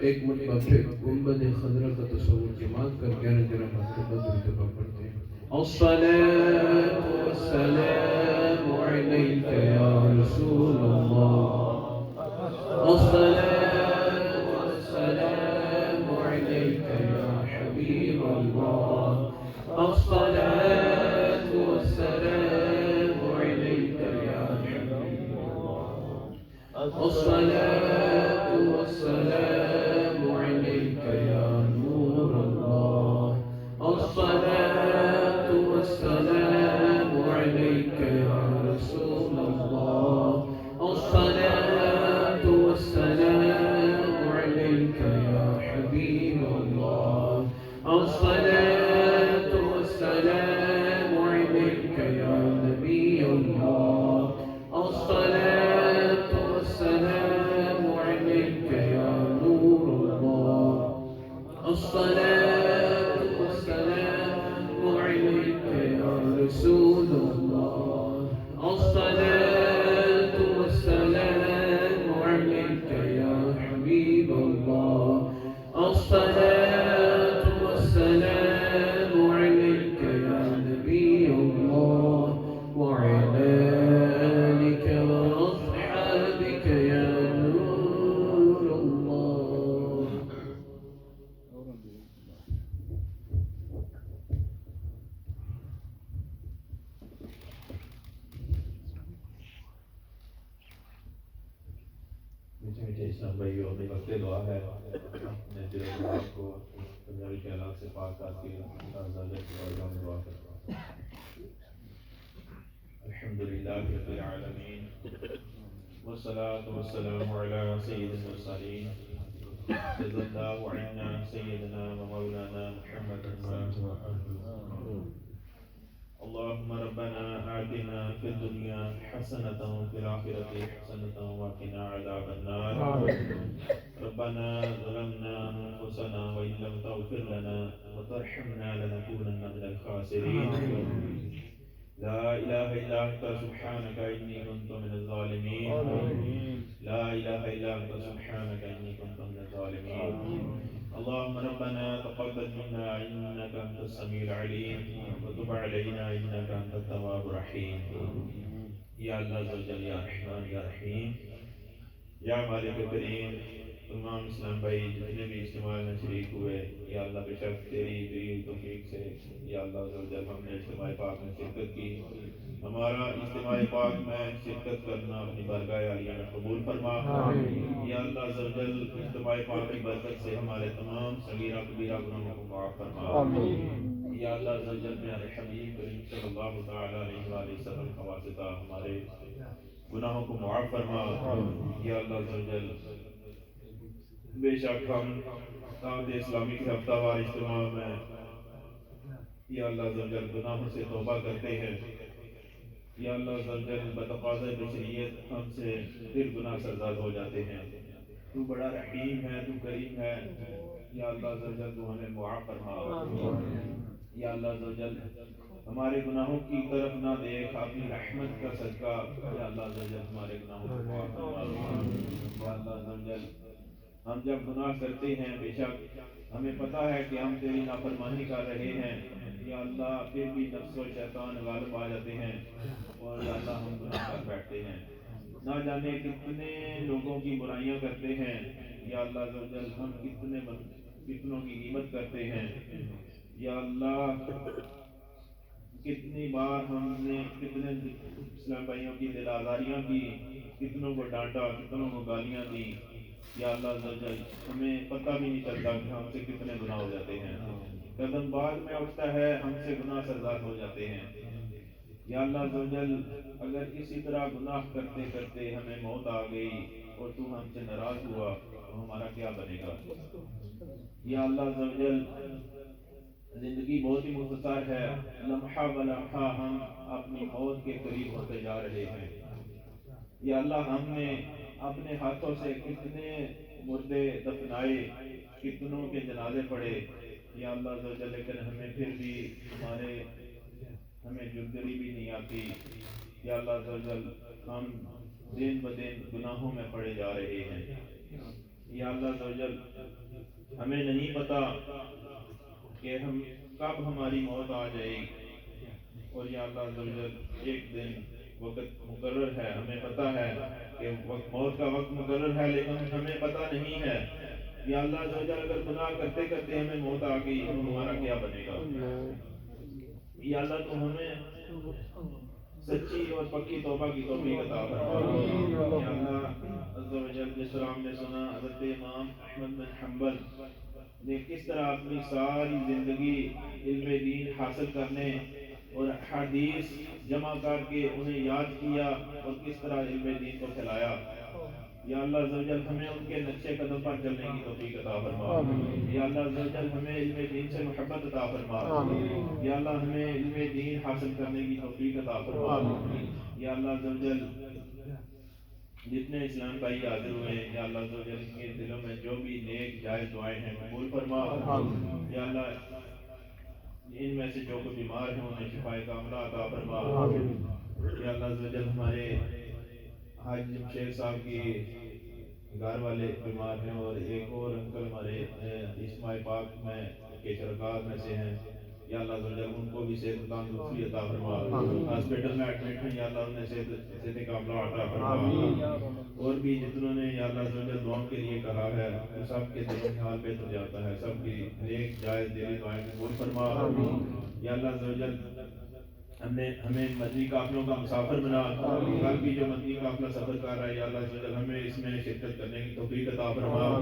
ایک مرتبہ پھر گنبد خضرا کا تصور جماعت کر 11 مرتبہ درود پاک پڑھتے ہیں. الصلاة والسلام عليك يا رسول الله. الصلاة والسلام عليك يا حبيب الله. الصلاة والسلام عليك يا حبيب الله. الصلاة والسلام عليك يا نور الله. الصلاة والسلام عليك يا رسول الله. الصلاة والسلام عليك يا حبيب الله. الصلاة والسلام عليك يا نبي الله. الصلاة والسلام عليك يا نور الله. الصلاة والسلام عليك يا رسول الله. الصلاة والسلام عليك يا حبيب الله. الصلاة والسلام عليك يا نبي الله وعلى آلك وأصحابك يا نور الله. میٹھے میٹھے اسلام بھائیو، ابھی وقت دعا ہے. اپنے دل و دماغ کو پنجابی خیالات سے پاک کر کے اللہ تعالیٰ کی بارگاہ میں دعا کرتا ہوں. الحمدللہ رب العالمین والصلاة والسلام علی سید المرسلین جزا اللہ عنا سیدنا و مولانا محمد. اللهم ربنا آتنا في الدنيا حسنة وفي الآخرة حسنة وقنا عذاب النار. ربنا ظلمنا أنفسنا وإن لم تغفر لنا وترحمنا لنكونن من الخاسرين. لا إله إلا أنت سبحانك إني كنت من الظالمين. لا إله إلا أنت سبحانك إني كنت من الظالمين. اللهم ربنا تقبل منا إنك أنت السميع العليم وتب علينا إنك أنت التواب الرحيم. یا اللہ عز و جل، یا رحمان یا رحیم، یا مالک کریم، تمام اسلام بھائی جتنے بھی اجتماع میں شریک ہوئے، یا اللہ بے شک تیری دی توفیق سے یا اللہ عز و جل ہم نے اجتماع پاک میں شرکت کی. ہمارا اجتماع پاک میں شرکت کرنا اپنی بارگاہ عالیہ میں قبول فرما. یا اللہ عز و جل اجتماع پاک کی برکت سے ہمارے تمام صغیرہ کبیرہ گناہوں کو معاف فرما. یا اللہ عز و جل میرے حبیب کریم صلی اللہ تعالی علیہ وآلہ وسلم کا واسطہ ہمارے گناہوں کو معاف فرما. یا اللہ عز و جل بے شک ہم دعوت اسلامی کے ہفتہ وار اجتماع میں یا اللہ عز و جل گناہوں سے توبہ کرتے ہیں. یا اللہ عز و جل بتقاضۂ بشریت ہم سے پھر گناہ سرزاد ہو جاتے ہیں. تو بڑا رحیم ہے، تو کریم ہے. یا اللہ عز و جل تو ہمیں معاف فرما. یا اللہ عز و جل ہمارے گناہوں کی طرف نہ دیکھ، اپنی رحمت کا صدقہ یا اللہ عز و جل ہمارے گناہوں کو معاف فرما. یا اللہ عز و جل ہم جب گناہ کرتے ہیں بے شک ہمیں پتہ ہے کہ ہم تیری نافرمانی کر رہے ہیں. یا اللہ پھر بھی نفس و شیطان غالب آ جاتے ہیں اور یا اللہ ہم گناہ کر بیٹھتے ہیں. نہ جانے کتنے لوگوں کی برائیاں کرتے ہیں. یا اللہ عز و جل ہم کتنوں کی غیبت کرتے ہیں. یا اللہ کتنی بار ہم نے کتنے اسلام بھائیوں کی دل آزاریاں کی، کتنوں کو ڈانٹا، کتنوں کو گالیاں دی. یا اللہ عز و جل ہمیں پتہ بھی نہیں چلتا کہ ہم سے کتنے گناہ ہو جاتے ہیں، قدم بعد میں اٹھتا ہے ہم سے گناہ سرزاد ہو جاتے ہیں۔ یا اللہ عز و جل اگر اسی طرح گناہ کرتے کرتے ہمیں موت آ گئی اور تو ہم سے ناراض ہوا تو ہمارا کیا بنے گا؟ یا اللہ عز و جل زندگی بہت ہی مختصر ہے، لمحہ بلمحہ ہم اپنی موت کے قریب ہوتے جا رہے ہیں۔ یا اللہ ہم نے اپنے ہاتھوں سے کتنے مردے دفنائے، کتنوں کے جنازے پڑے، یا اللہ عز و جل لیکن ہمیں پھر بھی ہمیں جرگری بھی نہیں آتی۔ یا اللہ عز و جل ہم دن بدن گناہوں میں پڑے جا رہے ہیں۔ یا اللہ عز و جل ہمیں نہیں پتا کہ ہم کب ہماری موت آ جائے گی، اور یا اللہ عز و جل ایک دن وقت مقرر ہے، ہمیں پتا ہے کہ موت کا وقت مقرر ہے لیکن ہمیں پتا نہیں ہے۔ یا اللہ عز و جل اگر گناہ کرتے کرتے ہمیں موت آ گئی تو ہمارا کیا بنے گا؟ یا اللہ تو ہمیں سچی اور پکی توبہ کی توفیق عطا فرما۔ یا اللہ عز و جل جس طرح ہم نے سنا حضرت امام احمد بن حنبل نے کس طرح اپنی ساری زندگی علم دین حاصل کرنے اور حدیث جمع کر کے انہیں یاد کیا اور کس طرح علم دین کو پھیلایا۔ یا اللہ عز و جل ہمیں ان کے نقشے قدم پر چلنے کی توفیق عطا فرما۔ یا اللہ عز و جل ہمیں علم دین سے محبت عطا فرما۔ یا اللہ ہمیں علم دین حاصل کرنے کی توفیق عطا فرما۔ یا اللہ عز و جل جتنے اسلام بھائی حاضر ہوئے ہیں یا اللہ عز و جل ان کے دلوں میں جو بھی نیک جائز دعائیں ہیں قبول فرما۔ یا اللہ ان میں سے جو کوئی بیمار ہیں انہیں شفائے کاملہ عطا فرما۔ یا اللہ عز و جل ہمارے حاج شیخ صاحب کی گھر والے بیمار ہیں اور ایک اور انکل ہمارے اسماعیل پاک میں کے شرکار میں سے ہیں، یا اللہ عز و جل ان کو بھی صحت تندرستی عطا فرما۔ ہاسپٹل میں ایڈمٹ ہیں یا اللہ انہیں صحت کاملہ عطا فرما۔ اور بھی جتنوں نے یا اللہ عز و جل دعاؤں کے لیے کہا ہے سب کے دلوں کا حال بہتر جاتا ہے، سب کی نیک جائز دلی دعائیں قبول فرما۔ یا اللہ عز و جل ہمیں مدنی قافلوں کا مسافر بنا، کل بھی جو مدنی قافلہ سفر کر رہا ہے یا اللہ عز و جل ہمیں اس میں شرکت کرنے کی توفیق عطا فرما۔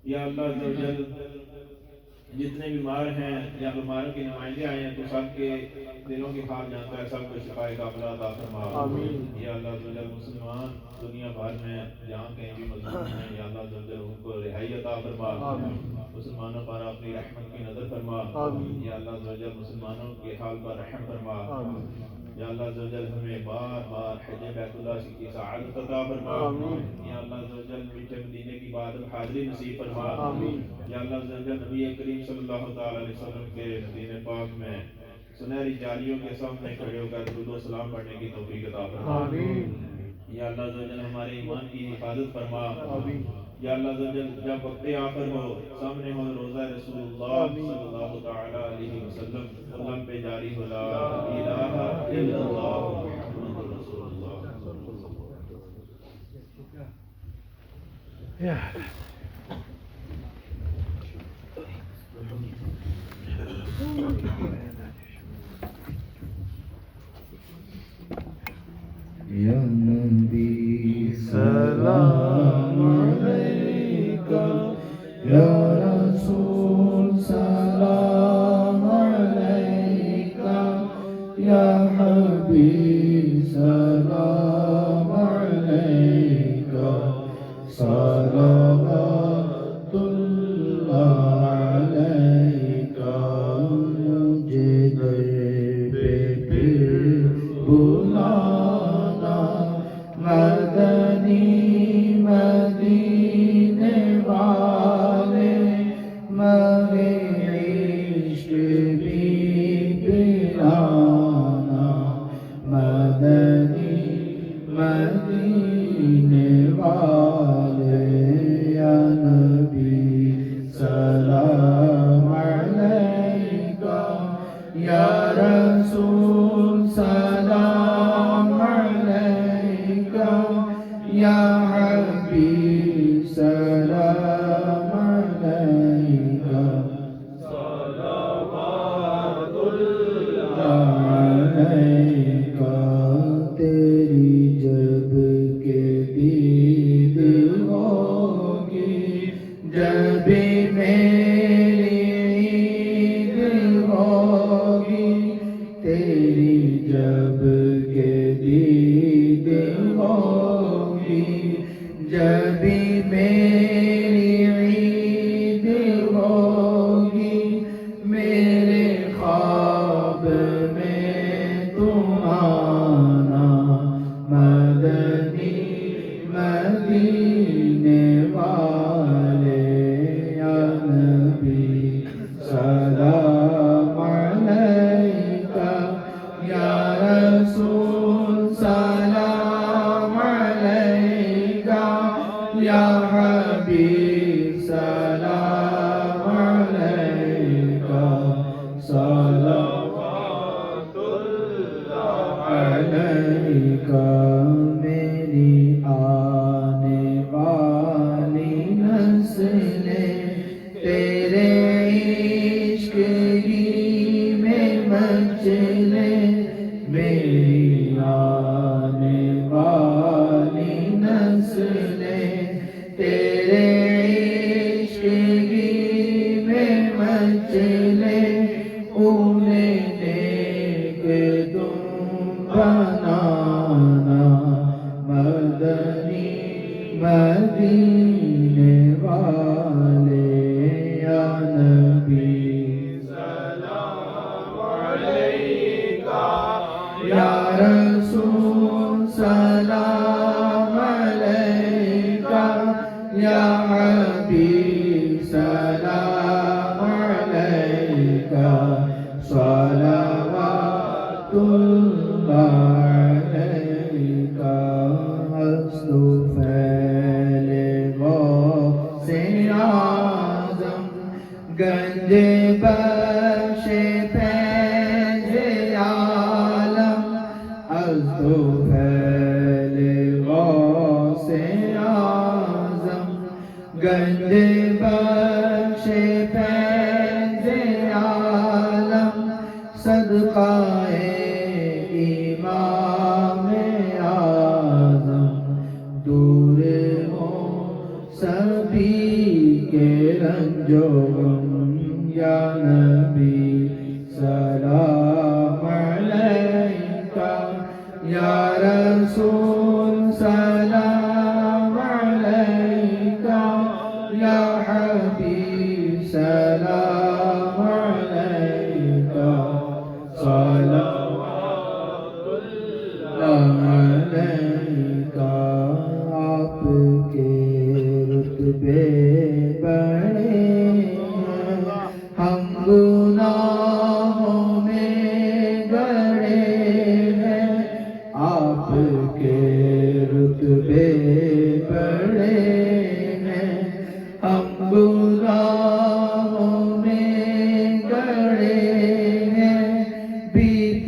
یا اللہ عز و جل جتنے بیمار ہیں یا بیماروں کے نمائندے آئے ہیں تو سب کے دلوں کی حال جانتا ہے، سب کو شفائے کاملہ عطا فرما۔ یا اللہ عز و جل مسلمان دنیا بھر میں جہاں کہیں بھی مظلوم ہیں یا اللہ عز و جل ان کو رہائی عطا فرما، مسلمانوں پر اپنی رحمت کی نظر فرما۔ یا اللہ عز و جل مسلمانوں کے حال پر رحم فرما۔ یا اللہ عز و جل ہمیں بار بار حج بیت اللہ کی سعادت عطا فرما۔ یا اللہ عز و جل میٹھے مدینے کی بات حاضری نصیب فرما۔ یا اللہ عز و جل نبی کریم صلی اللہ تعالی علیہ وسلم کے مدینے پاک میں سنہری جالیوں کے سامنے کھڑے ہو کر درود و سلام پڑھنے کی توفیق عطا فرما۔ یا اللہ عز و جل ہمارے ایمان کی حفاظت فرما۔ یا اللہ عز و جل جب وقت آخر ہو سامنے ہو روزہ رسول اللہ صلی اللہ تعالی علیہ وسلم قلم پہ جاری ہو لا الہ الا اللہ محمد رسول اللہ۔ یا نبی سلام علیکہ، یا رسول سلام علیکہ، یا حبیب سلام علیکہ، صلوات اللہ علیکہ۔ مجھے در پہ پھر بلانا، مدنی مدینے والے بھی میری عید ہوگی تیری جب کہ دید ہوگی جب بھی میری عید ہوگی میرے خواب میں تم آنا مدنی مدینے والے یا نبی سلام علیکہ یا رسول سلام علیکہ یا حبیب سلام علیکہ صلوات اللہ علیکہ میری آنے والی نسلیں تیرے عشق ہی میں مچلے میری آنے والی نسلیں تیرے عشق ہی میں مچلے انہیں نیک تم بنانا مدنی مدینے والے یا نبی سلام علیکہ یا رسول سلام علیکہ یا حبیب سلام علیکہ صلوات اللہ علیکہ استفیل غوث اعظم گنج بخش فیض عالم استفیل غوث اعظم گنج بخش فیض عالم صدقہ امام اعظم دور ہو سبھی کے رنج و غم یا نبی سلام علیکہ یا رسول سلام علیکہ یا حبیب سلام علیکہ صلوات اللہ علیکہ آپ کے رتبے بڑے ہیں ہم گناہوں میں گڑے ہیں آپ کے رتبے بڑے ہیں ہم گناہوں میں گڑے ہیں بھیک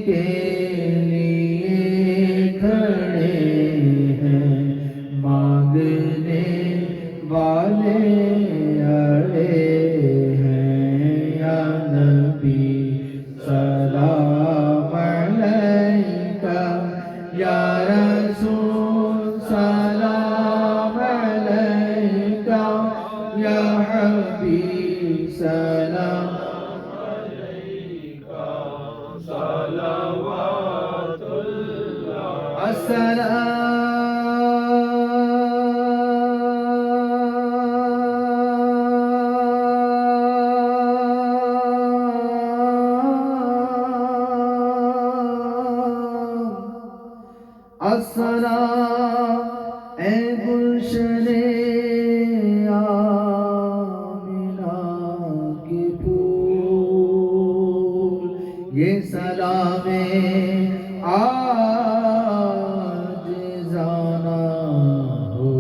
کے لیے کھڑے ہیں مانگنے والے اڑے ہیں یا نبی سلام علیکہ یا رسول سلام علیکہ یا حبیب سلام علیکہ صلوات اللہ السلام اے گلشن آمنہ کے پھول یہ سلام عاجزانہ ہو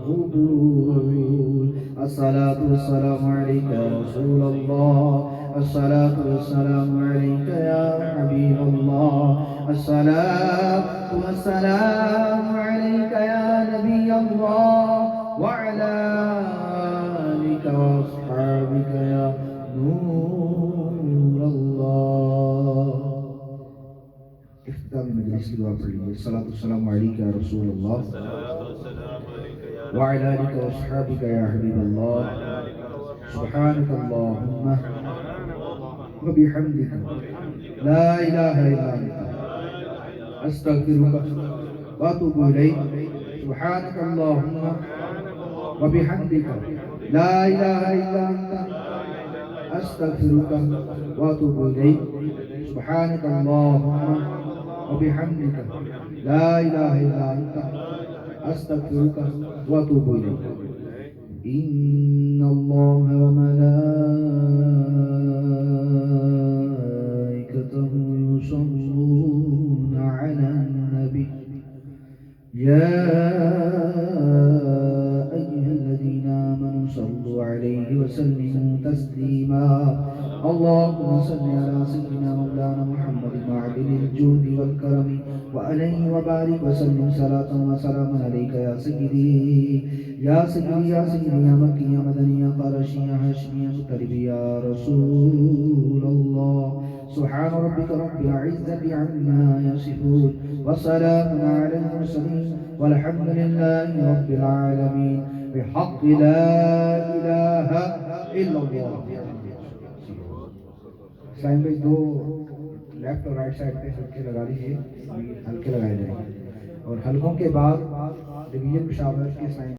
قبول الصلاة والسلام علیکہ یا رسول اللہ الصلاة والسلام علیکہ یا حبیب اللہ الصلاة والسلام عليك يا نبي الله وعلى آلك وأصحابك يا نور الله اختتام مجلس کی دعا پڑھیے الصلاة والسلام عليك يا رسول الله وعلى آلك وأصحابك يا حبيب الله سبحانك اللهم وبحمدك لا إله إلا أنت أستغفرك وأتوب إليك سبحانك اللهم وبحمدك لا إله إلا أنت أستغفرك وأتوب إليك سبحانك اللهم وبحمدك لا إله إلا أنت أستغفرك وأتوب إليك إن الله وملائكته يصلون على النبي يا أيها الذين آمنوا صلوا عليه وسلموا تسليما اللهم صل على سيدنا مولانا محمد معدن الجود والكرم وعليه وبارك وسلم صلاة وسلاما عليك يا سيدي يا سيدي يا سيدي يا مكي يا مدني يا قرشي يا هاشمي يا مطلب يا رسول الله سبحان ربك رب العزة عما يصفون وسلام على المرسلين والحمد لله رب العالمين بحق لا إله إلا الله. سائن بھائی دو لیفٹ اور رائٹ سائڈ پہ ہلکے لگا لیجیے, ہلکے لگائے جائیں, اور ہلکوں کے بعد ڈویژن مشاورت کے سائن